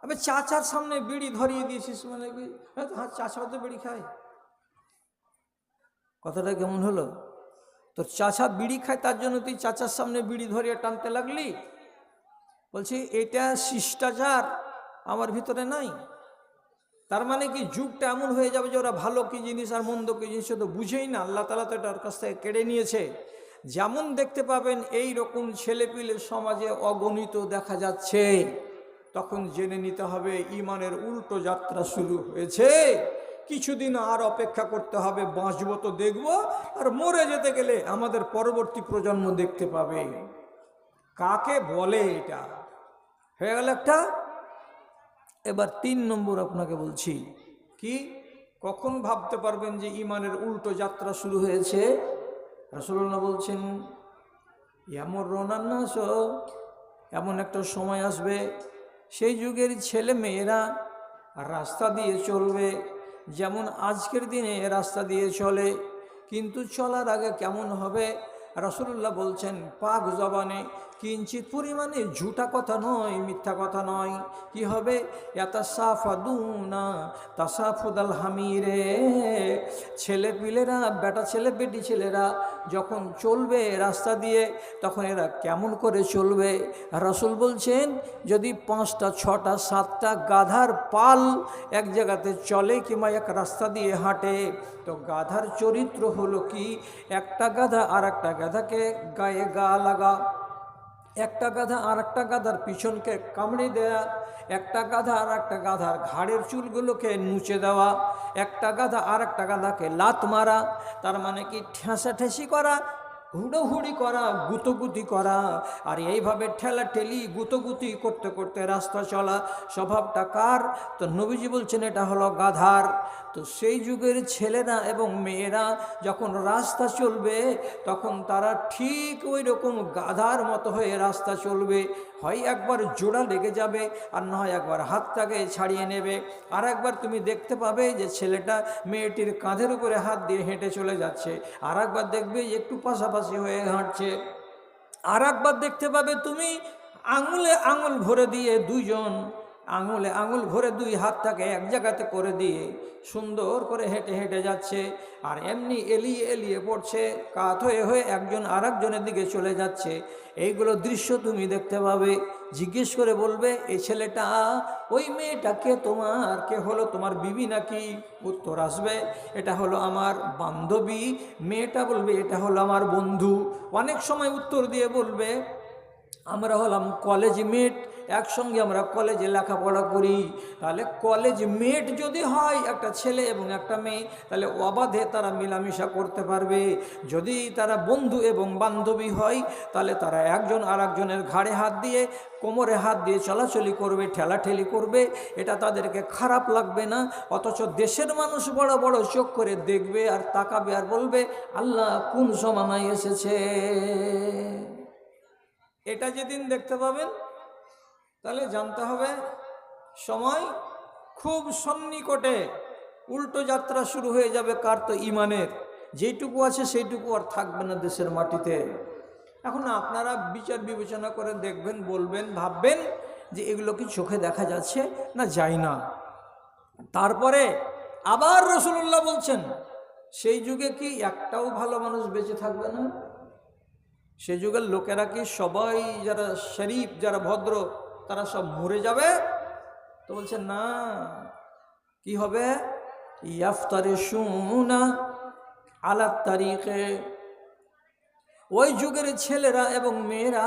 আমি চাচার সামনে বিড়ি ধরিয়ে দিয়েছিস মানে হ্যাঁ, চাচাও তো বিড়ি খায়। কথাটা কেমন হলো? তোর চাচা বিড়ি খায়, তার জন্য তুই চাচার সামনে বিড়ি ধরিয়ে টানতে লাগলি? বলছি এটা শিষ্টাচার আমার ভিতরে নাই। তার মানে কি যুগটা এমন হয়ে যাবে যে ওরা ভালো কি জিনিস আর মন্দ কি জিনিস তো বুঝেই না। আল্লাহ তাআলা তো এটার কাছ থেকে কেড়ে নিয়েছে। যেমন দেখতে পাবেন এই রকম ছেলেপিলে সমাজে অগণিত দেখা যাচ্ছে, তখন জেনে নিতে হবে ঈমানের উল্টো যাত্রা শুরু হয়েছে। কিছুদিন আর অপেক্ষা করতে হবে, বাঁচবো তো দেখব, আর মরে যেতে গেলে আমাদের পরবর্তী প্রজন্ম দেখতে পাবে। কাকে বলে এটা? হয়ে গেল একটা। এবার 3 নম্বর আপনাকে বলছি, কি কখন ভাবতে পারবেন যে ঈমানের উল্টো যাত্রা শুরু হয়েছে? রাসূলুল্লাহ বলছেন, ইয়ামুরুনান নাস, এমন একটা সময় আসবে সেই যুগের ছেলে মেয়েরা রাস্তা দিয়ে চলবে যেমন আজকের দিনে রাস্তা দিয়ে চলে, কিন্তু চলার আগে কেমন হবে? রাসূলুল্লাহ বলছেন পাক জবানে কিঞ্চিত পরিমাণে ঝুটা কথা নয়, মিথ্যা কথা নয়। কি হবে? ইয়াতাসাফাদুনা তাসাফুদাল হামিরে, ছেলে পিলেরা, বেটা ছেলে বেটি ছেলেরা যখন চলবে রাস্তা দিয়ে, তখন এরা কেমন করে চলবে? রাসূল বলছেন, যদি 5টা 6টা 7টা গাধার পাল এক জায়গাতে চলে কিংবা এক রাস্তা দিয়ে হাঁটে, তো গাধার চরিত্র হলো কি? একটা গাধা আর একটা গাধাকে গায়ে গা লাগা, একটা গাধা আর একটা গাধার পিছনকে কামড়ে দেয়া, একটা গাধা আর একটা গাধার ঘাড়ের চুলগুলোকে নুচে দেওয়া, একটা গাধা আর একটা গাধাকে লাত মারা। তার মানে কি? ঠেসাঠেসি করা, হুড়োহুড়ি করা, গুতোগুতি করা। আর এইভাবে ঠেলাঠেলি গুতোগুতি করতে করতে রাস্তা চলা স্বভাবটা কার? তো নবীজি বলছেন এটা হলো গাধার। তো সেই যুগের ছেলেরা এবং মেয়েরা যখন রাস্তা চলবে, তখন তারা ঠিক ওই রকম গাধার মতো হয়ে রাস্তা চলবে। হয় একবার জোড়া লেগে যাবে, আর না হয় একবার হাতটাকে ছাড়িয়ে নেবে। আর একবার তুমি দেখতে পাবে যে ছেলেটা মেয়েটির কাঁধের উপরে হাত দিয়ে হেঁটে চলে যাচ্ছে, আর একবার দেখবে একটু পাশাপাশি হয়ে হাঁটছে। আর একবার দেখতে পাবে তুমি আঙুলে আঙুল ভরে দিয়ে দুইজন আঙুলে আঙুল ভরে দুই হাতটাকে এক জায়গাতে করে দিয়ে সুন্দর করে হেঁটে হেঁটে যাচ্ছে, আর এমনি এলিয়ে এলিয়ে পড়ছে, কাত হয়ে হয়ে একজন আর একজনের দিকে চলে যাচ্ছে। এইগুলো দৃশ্য তুমি দেখতে পাবে। জিজ্ঞেস করে বলবে, এই ছেলেটা ওই মেয়েটাকে তোমার কে হলো? তোমার বিবি নাকি? উত্তর আসবে, এটা হলো আমার বান্ধবী। মেয়েটা বলবে, এটা হলো আমার বন্ধু। অনেক সময় উত্তর দিয়ে বলবে, আমরা হলাম কলেজ মেট, একসঙ্গে আমরা কলেজে লেখাপড়া করি। তাহলে কলেজ মেট যদি হয় একটা ছেলে এবং একটা মেয়ে, তাহলে অবাধে তারা মেলামেশা করতে পারবে। যদি তারা বন্ধু এবং বান্ধবী হয়, তাহলে তারা একজন আর একজনের ঘাড়ে হাত দিয়ে, কোমরে হাত দিয়ে চলাচলি করবে, ঠেলাঠেলি করবে। এটা তাদেরকে খারাপ লাগবে না। অথচ দেশের মানুষ বড় বড় চোখ করে দেখবে আর তাকাবে আর বলবে, আল্লাহ কোন জমানায় এসেছে। এটা যেদিন দেখতে পাবেন, তাহলে জানতে হবে সময় খুব সন্নিকটে, উল্টো যাত্রা শুরু হয়ে যাবে। কার? তো ইমানের। যেটুকু আছে সেইটুকু আর থাকবে না দেশের মাটিতে। এখন আপনারা বিচার বিবেচনা করে দেখবেন, বলবেন, ভাববেন যে এগুলো কি চোখে দেখা যাচ্ছে না যায় না। তারপরে আবার রাসূলুল্লাহ বলছেন, সেই যুগে কি একটাও ভালো মানুষ বেঁচে থাকবে না? সে যুগের লোকেরা কি সবাই, যারা শরীফ, যারা ভদ্র, তারা সব মরে যাবে? তো বলছে না। কি হবে? ইয়াফতারিশুনা আলা তারিকে, ওই যুগের ছেলেরা এবং মেয়েরা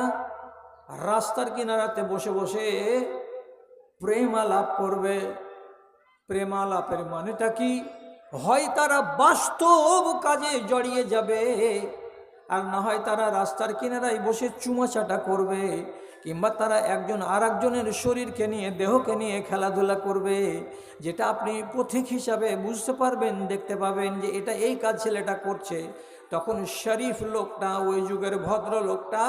রাস্তার কিনারাতে বসে বসে প্রেম আলাপ করবে। প্রেম আলাপের মানেটা কি? হয় তারা বাস্তব কাজে জড়িয়ে যাবে, আর না হয় তারা রাস্তার কিনারায় বসে চুমাচাটা করবে, কিংবা তারা একজন আর একজনের শরীরকে নিয়ে, দেহকে নিয়ে খেলাধুলা করবে। যেটা আপনি পথিক হিসাবে বুঝতে পারবেন, দেখতে পাবেন যে এটা এই কাজ ছেলেটা করছে। তখন শরীফ লোকটা, ওই যুগের ভদ্র লোকটা,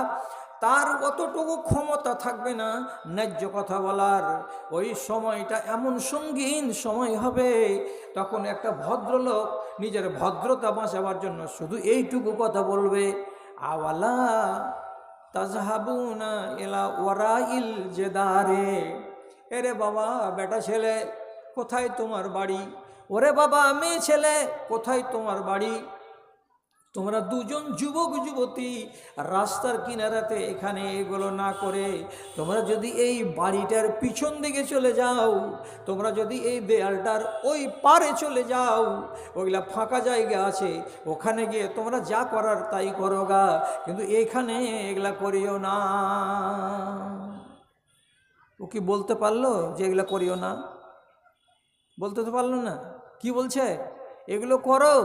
তার অতটুকু ক্ষমতা থাকবে না ন্যায্য কথা বলার। ওই সময়টা এমন সঙ্গীন সময় হবে, তখন একটা ভদ্রলোক নিজের ভদ্রতা বাঁচাবার জন্য শুধু এইটুকু কথা বলবে, আওয়ালা তাজহাবুনা ইলা ওয়ারাইল জেদারে। এরে বাবা বেটা ছেলে, কোথায় তোমার বাড়ি? ওরে বাবা মেয়ে ছেলে, কোথায় তোমার বাড়ি? তোমরা দুজন যুবক যুবতী রাস্তার কিনারাতে এখানে এগুলো না করে তোমরা যদি এই বাড়িটার পিছন দিকে চলে যাও, তোমরা যদি এই দেয়ালটার ওই পারে চলে যাও, ওইগুলা ফাঁকা জায়গা আছে, ওখানে গিয়ে তোমরা যা করার তাই করো গা, কিন্তু এইখানে এগুলা করিও না। ও কি বলতে পারলো যে এগুলা করিও না? বলতে তো পারলো না। কি বলছে? এগুলো করো,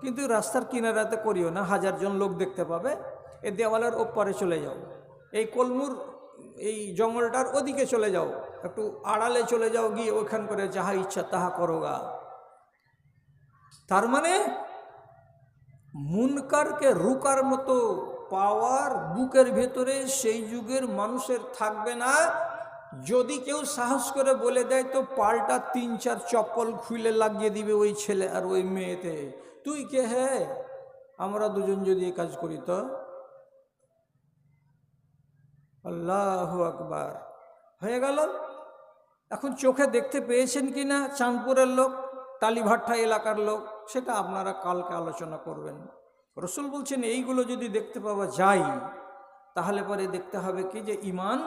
কিন্তু রাস্তার কিনারাতে করিও না, 1000 জন লোক দেখতে পাবে। এই দেওয়ালের ওপারে চলে যাও, এই কলমুর এই জঙ্গলটার ওদিকে চলে যাও, একটু আড়ালে চলে যাও, গিয়ে ওইখান করে যাহা ইচ্ছা তাহা করোগা। তার মানে মুনকারকে রুকার মতো পাওয়ার বুকের ভেতরে সেই যুগের মানুষের থাকবে না। যদি কেউ সাহস করে বলে দেয়, তো পাল্টা 3-4 চপ্পল খুলে লাগিয়ে দিবে ওই ছেলে আর ওই মেয়েতে। তুই কে হে? আমরা দুজন যদি এই কাজ করি তো আল্লাহু আকবার। হয়ে গেল। এখন চোখে দেখতে পেয়েছেন কি না চাঁদপুরের লোক, টালিভাট্টা এলাকার লোক, সেটা আপনারা কালকে আলোচনা করবেন। রসুল বলছেন এইগুলো যদি দেখতে পাওয়া যায় তাহলে পরে দেখতে হবে কি যে ইমান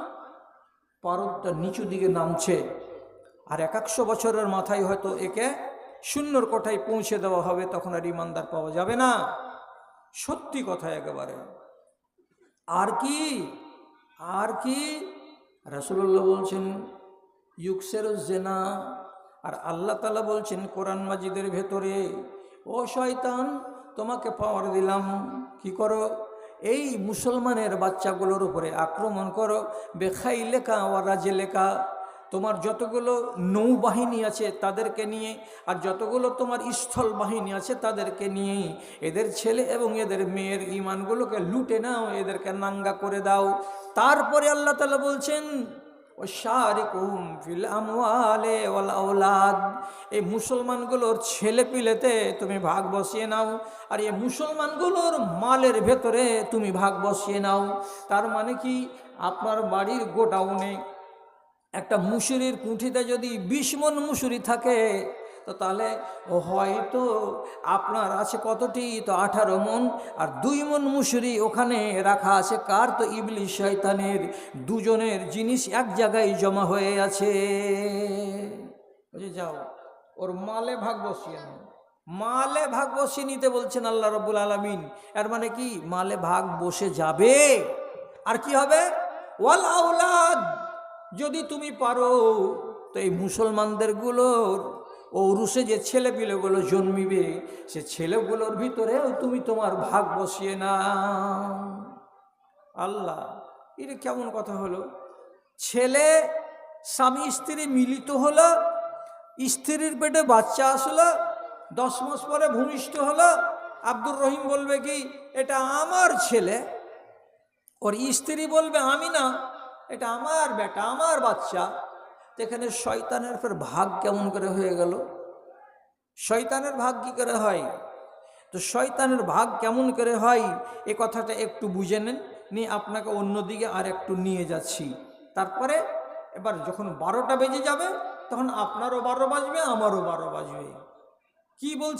পারদটা নিচু দিকে নামছে, আর 100 বছরের মাথায় হয়তো একে শূন্যর কোঠায় পৌঁছে দেওয়া হবে, তখন আর ইমানদার পাওয়া যাবে না। সত্যি কথা একেবারে। আর কি আর কি রাসূলুল্লাহ বলছেন ইউকসেরু জেনা, আর আল্লাহ তাআলা বলছেন কোরআন মাজিদের ভেতরে, ও শয়তান তোমাকে পাওয়ার দিলাম, কি করো, এই মুসলমানের বাচ্চাগুলোর উপরে আক্রমণ করো, বেখাইলেকা ওয়া রাজেলেকা, তোমার যতগুলো নৌবাহিনী আছে তাদেরকে নিয়ে, আর যতগুলো তোমার স্থল বাহিনী আছে তাদেরকে নিয়ে এদের ছেলে এবং এদের মেয়ের ইমানগুলোকে লুটে নাও, এদেরকে নাঙ্গা করে দাও। তারপরে আল্লাহ তাআলা বলছেন ওয়াশারিকুহুম ফিল আমওয়ালি ওয়াল আওলাদ, এই মুসলমানগুলোর ছেলে পিলেতে তুমি ভাগ বসিয়ে নাও, আর এই মুসলমানগুলোর মালের ভেতরে তুমি ভাগ বসিয়ে নাও। তার মানে কি, আপনার বাড়ির গোডাউনে একটা মুসুরির কুঠিতে যদি 20 মণ মুসুরি থাকে, তো তাহলে হয়তো আপনার আছে কতটি, তো 18 মণ, আর 2 মণ মুসুরি ওখানে রাখা আছে কার, তো ইবলিস শয়তানের। দুজনের জিনিস এক জায়গায় জমা হয়ে আছে। বুঝে যাও, ওর মালে ভাগ বসিয়ে নাও। মালে ভাগ বসিয়ে নিতে বলছেন আল্লাহ রাব্বুল আলামিন। এর মানে কি, মালে ভাগ বসে যাবে। আর কি হবে, ওয়াল আওলাদ, যদি তুমি পারো তো এই মুসলমানদের গুলোর ঔরসে যে ছেলেপিলেগুলো জন্মিবে, সে ছেলেগুলোর ভিতরেও তুমি তোমার ভাগ বসিয়ে নাও। আল্লাহ, এটা কেমন কথা হলো? ছেলে স্বামী স্ত্রী মিলিত হলো, স্ত্রীর পেটে বাচ্চা আসলো, 10 মাস পরে ভূমিষ্ঠ হলো, আব্দুর রহিম বলবে কি এটা আমার ছেলে, ওর স্ত্রী বলবে আমি না, এটা আমার বেটা, আমার বাচ্চা। এখানে শয়তানের ফের ভাগ কেমন করে হয়ে গেল? শয়তানের ভাগ কি করে হয়? তো শয়তানের ভাগ কেমন করে হয় এ কথাটা একটু বুঝে নেন, নিয়ে আপনাকে অন্যদিকে আর একটু নিয়ে যাচ্ছি। তারপরে এবার যখন 12টা বেজে যাবে তখন আপনারও 12 বাজবে, আমারও 12 বাজবে। কি বলছি